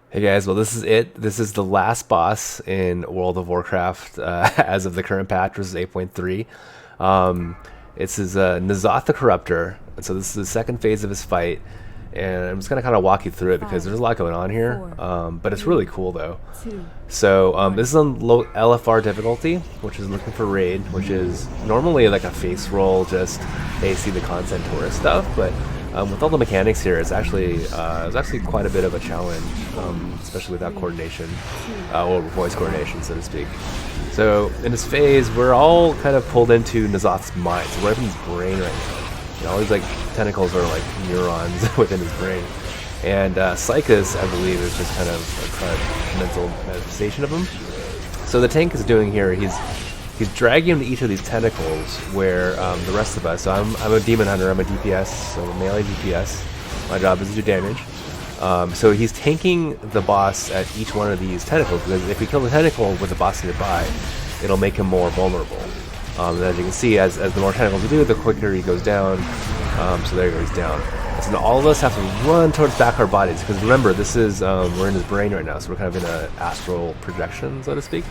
Hey guys, well this is it. This is the last boss in World of Warcraft as of the current patch, which is 8.3. Um, this is N'Zoth the Corruptor, and so this is the second phase of his fight, and I'm just gonna kind of walk you through it because there's a lot going on here. But it's really cool though. So this is on low LFR difficulty, which is looking for raid, which is normally like a face roll, just hey see the content tourist stuff, but with all the mechanics here, it's actually quite a bit of a challenge, especially without coordination, or voice coordination, so to speak. So in this phase, we're all kind of pulled into N'Zoth's mind. So we're in his brain right now. You know, all these like tentacles are like neurons within his brain, and Psychus, I believe, is just kind of a mental manifestation of him. So the tank is doing here, he's dragging him to each of these tentacles where the rest of us, so I'm a demon hunter, I'm a DPS, so I'm a melee DPS. My job is to do damage. So he's tanking the boss at each one of these tentacles, because if we kill the tentacle with the boss nearby, it'll make him more vulnerable. And as you can see, as the more tentacles we do, the quicker he goes down. So there he goes down. So now all of us have to run towards back our bodies, because remember, this is we're in his brain right now, so we're kind of in an astral projection, so to speak.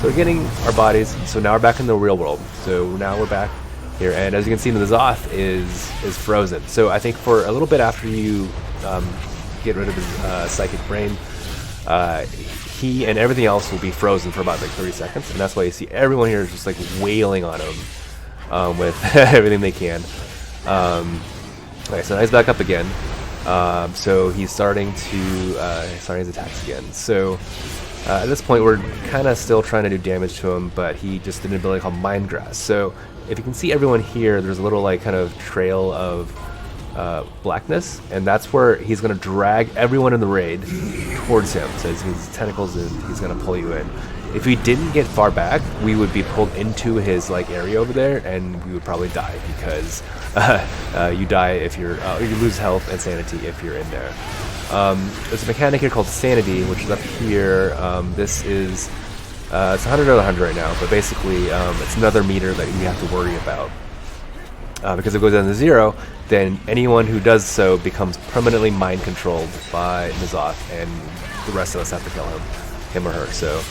So we're getting our bodies, so now we're back in the real world. So now we're back here, and as you can see, the N'Zoth is frozen. So I think for a little bit after you get rid of his psychic brain, he and everything else will be frozen for about like 30 seconds, and that's why you see everyone here is just like wailing on him with everything they can. Okay, so now he's back up again. So he's starting his attacks again. So at this point, we're kind of still trying to do damage to him, but he just did an ability called Mind Grass. So if you can see everyone here, there's a little like kind of trail of blackness, and that's where he's going to drag everyone in the raid towards him. So his tentacles, he's going to pull you in. If we didn't get far back, we would be pulled into his like area over there, and we would probably die because you die if you lose health and sanity if you're in there. There's a mechanic here called sanity, which is up here. This is it's 100 out of 100 right now, but basically it's another meter that we have to worry about. Because if it goes down to 0, then anyone who does so becomes permanently mind controlled by N'Zoth, and the rest of us have to kill him or her. So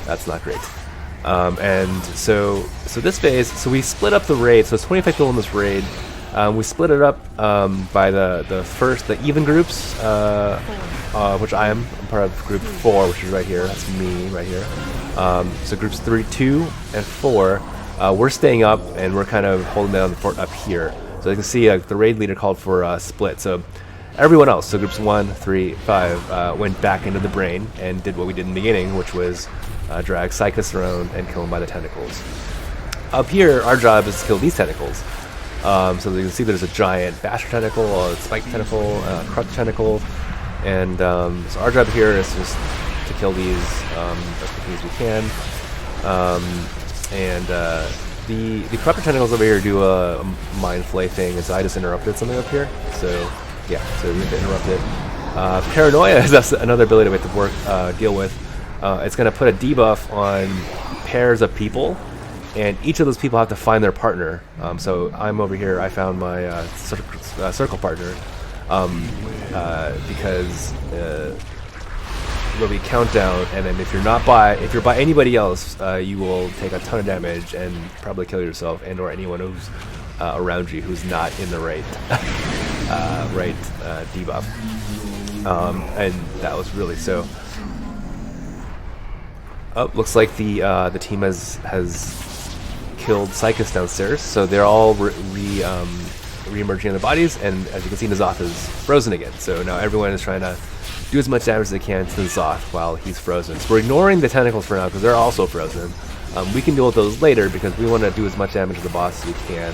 that's not great. And so this phase, so we split up the raid. So it's 25 people in this raid. We split it up by the even groups, which I'm part of group 4, which is right here. That's me right here. So groups 3, 2, and 4. We're staying up, and we're kind of holding down the fort up here. So you can see the raid leader called for a split. So everyone else, so groups 1, 3, 5, went back into the brain and did what we did in the beginning, which was drag Psychus around and kill him by the tentacles. Up here, our job is to kill these tentacles. So you can see there's a giant basher tentacle, a spike tentacle, a crutch tentacle, and so our job here is just to kill these as quickly as we can. The Corruptor tentacles over here do a mind flay thing, and so I just interrupted something up here. So yeah, so we have to interrupt it. Paranoia is another ability we have to deal with. It's going to put a debuff on pairs of people, and each of those people have to find their partner. So I'm over here. I found my circle partner because there'll be countdown, and then if you're by anybody else, you will take a ton of damage and probably kill yourself and or anyone who's around you who's not in the right debuff. And that was really so. Oh, looks like the team has killed Psychus downstairs, so they're all re-emerging in their bodies, and as you can see, N'Zoth is frozen again. So now everyone is trying to do as much damage as they can to N'Zoth while he's frozen. So we're ignoring the tentacles for now because they're also frozen. We can deal with those later because we want to do as much damage to the boss as we can.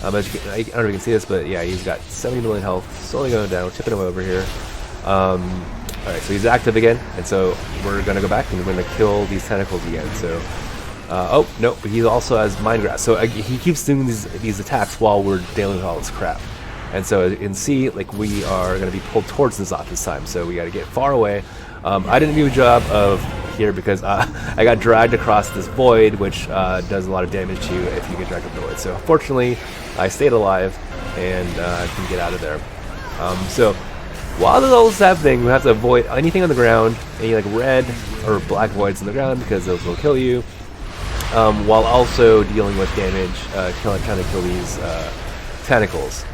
I don't know if you can see this, but yeah, he's got 70 million health, slowly going down, tipping him over here. Alright, so he's active again, and so we're going to go back and we're going to kill these tentacles again. So, oh, no, but he also has Mind Grasp. So he keeps doing these attacks while we're dealing with all this crap. And so as you can see, like, we are going to be pulled towards N'Zoth this time, so we got to get far away. I didn't do a job of here because I got dragged across this void, which does a lot of damage to you if you get dragged up the void. So fortunately, I stayed alive and can get out of there. So while all this is happening, we have to avoid anything on the ground, any like red or black voids on the ground because those will kill you. While also dealing with damage, trying to kill these tentacles.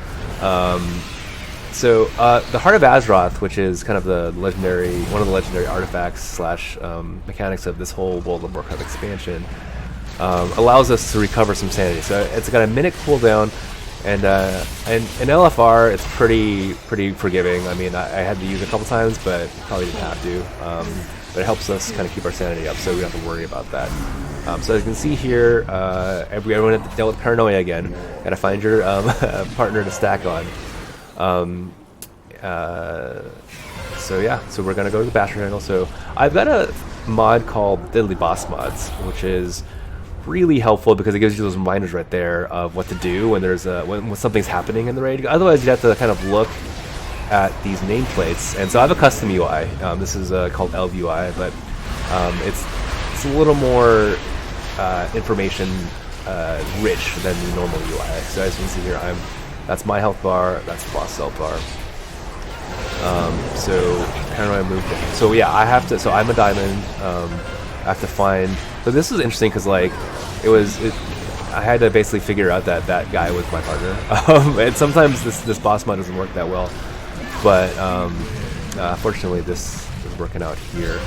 So the Heart of Azeroth, which is kind of one of the legendary artifacts slash mechanics of this whole World of Warcraft expansion, allows us to recover some sanity. So it's got a minute cooldown, and in LFR it's pretty forgiving. I mean, I had to use it a couple times, but probably didn't have to. But it helps us kind of keep our sanity up, so we don't have to worry about that. So as you can see here, everyone dealt with paranoia again. Gotta find your partner to stack on. So yeah, so we're gonna go to the Bastion Triangle. So I've got a mod called Deadly Boss Mods, which is really helpful because it gives you those reminders right there of what to do when there's when something's happening in the raid. Otherwise, you'd have to kind of look at these nameplates. And so I have a custom UI. This is called LVUI, but it's a little more information rich than the normal UI. So as you can see here, that's my health bar, that's the boss self bar. So paranoia moved in. So yeah, so I'm a diamond. I have to find. So this is interesting because like I had to basically figure out that guy was my partner. And sometimes this boss mod doesn't work that well, but fortunately this is working out here.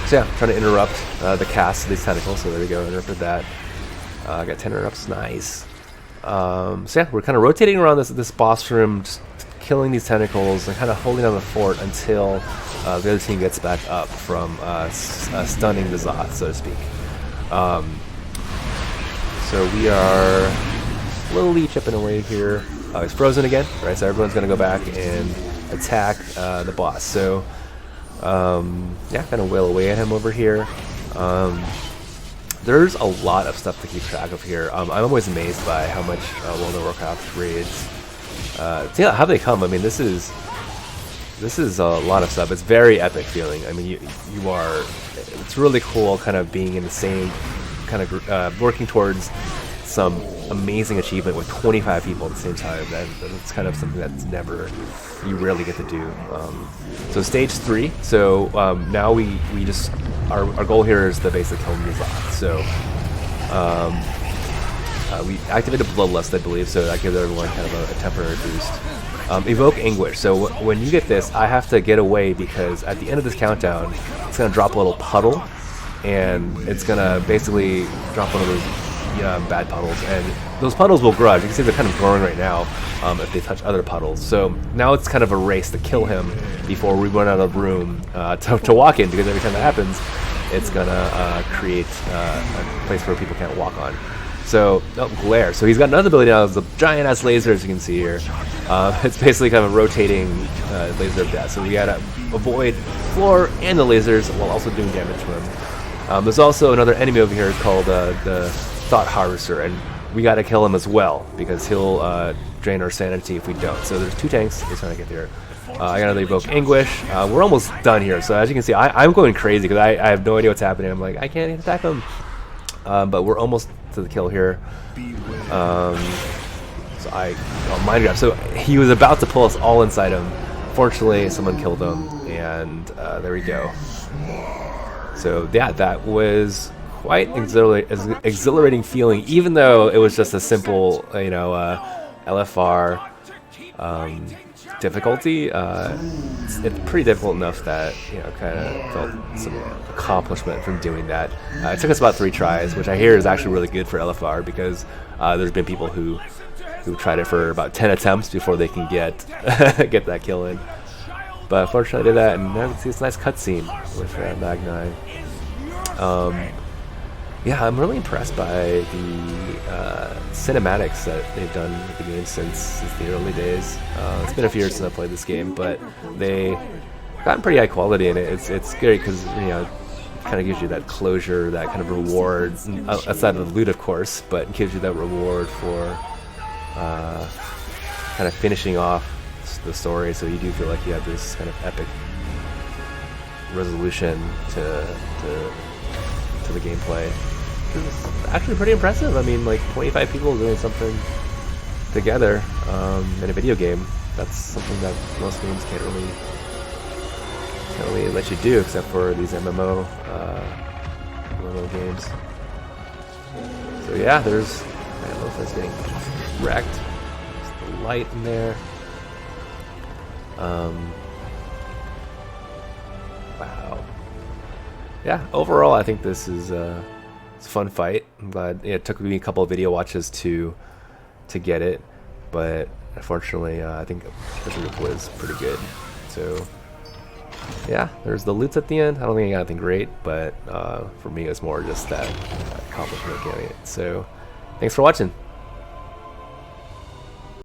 So yeah, I'm trying to interrupt the cast of these tentacles. So there we go, interrupted that. I got 10 interrupts, nice. So yeah, we're kind of rotating around this boss room, just killing these tentacles and kind of holding down the fort until the other team gets back up from stunning the Zoth, so to speak. So we are slowly chipping away here. It's frozen again, right? So everyone's going to go back and attack the boss. So yeah, kind of wail away at him over here. There's a lot of stuff to keep track of here. I'm always amazed by how much World of Warcraft raids. Yeah, how they come. I mean, this is a lot of stuff. It's very epic feeling. I mean, you are. It's really cool, kind of being in the same kind of working towards some amazing achievement with 25 people at the same time. That's kind of something that's you rarely get to do. So stage 3. So now we just our goal here is to basically kill Zoth. So we activated Bloodlust, I believe, so that gives everyone kind of a temporary boost. Evoke Anguish. So when you get this, I have to get away because at the end of this countdown, it's going to drop a little puddle, and it's going to basically drop one of those bad puddles, and those puddles will grow. You can see they're kind of growing right now if they touch other puddles. So now it's kind of a race to kill him before we run out of room to walk in, because every time that happens, it's going to create a place where people can't walk on. So, glare. So he's got another ability now. It's a giant-ass laser, as you can see here. It's basically kind of a rotating laser of death. So we gotta avoid floor and the lasers while also doing damage to him. There's also another enemy over here called the Thought Harvester, and we gotta kill him as well because he'll drain our sanity if we don't. So there's 2 tanks. We're trying to get there. I gotta evoke Anguish. We're almost done here. So as you can see, I'm going crazy because I have no idea what's happening. I'm like, I can't attack him. But we're almost to the kill here. So mind grab. So he was about to pull us all inside him. Fortunately, someone killed him, and there we go. So yeah, that was quite exhilarating feeling, even though it was just a simple, LFR difficulty. It's pretty difficult enough that kind of felt some accomplishment from doing that. It took us about 3 tries, which I hear is actually really good for LFR because there's been people who tried it for about 10 attempts before they can get that kill in. But fortunately, I did that, and now you can see this nice cutscene with Mag9. Yeah, I'm really impressed by the cinematics that they've done with the game since the early days. It's been a few years since I played this game, but they gotten pretty high quality in it. It's great because it kind of gives you that closure, that kind of reward, outside of the loot, of course, but it gives you that reward for kind of finishing off the story. So you do feel like you have this kind of epic resolution to the gameplay. It's actually pretty impressive. I mean, like 25 people doing something together in a video game. that's something that most games can't really let you do, except for these MMO games. So yeah, there's, I don't know if that's getting wrecked. There's the light in there. Wow. Yeah, overall I think this is it's a fun fight. I'm glad it took me a couple of video watches to get it, but unfortunately I think the was pretty good. So yeah, there's the loots at the end. I don't think I got anything great, but for me it was more just that accomplishment of getting it. So thanks for watching.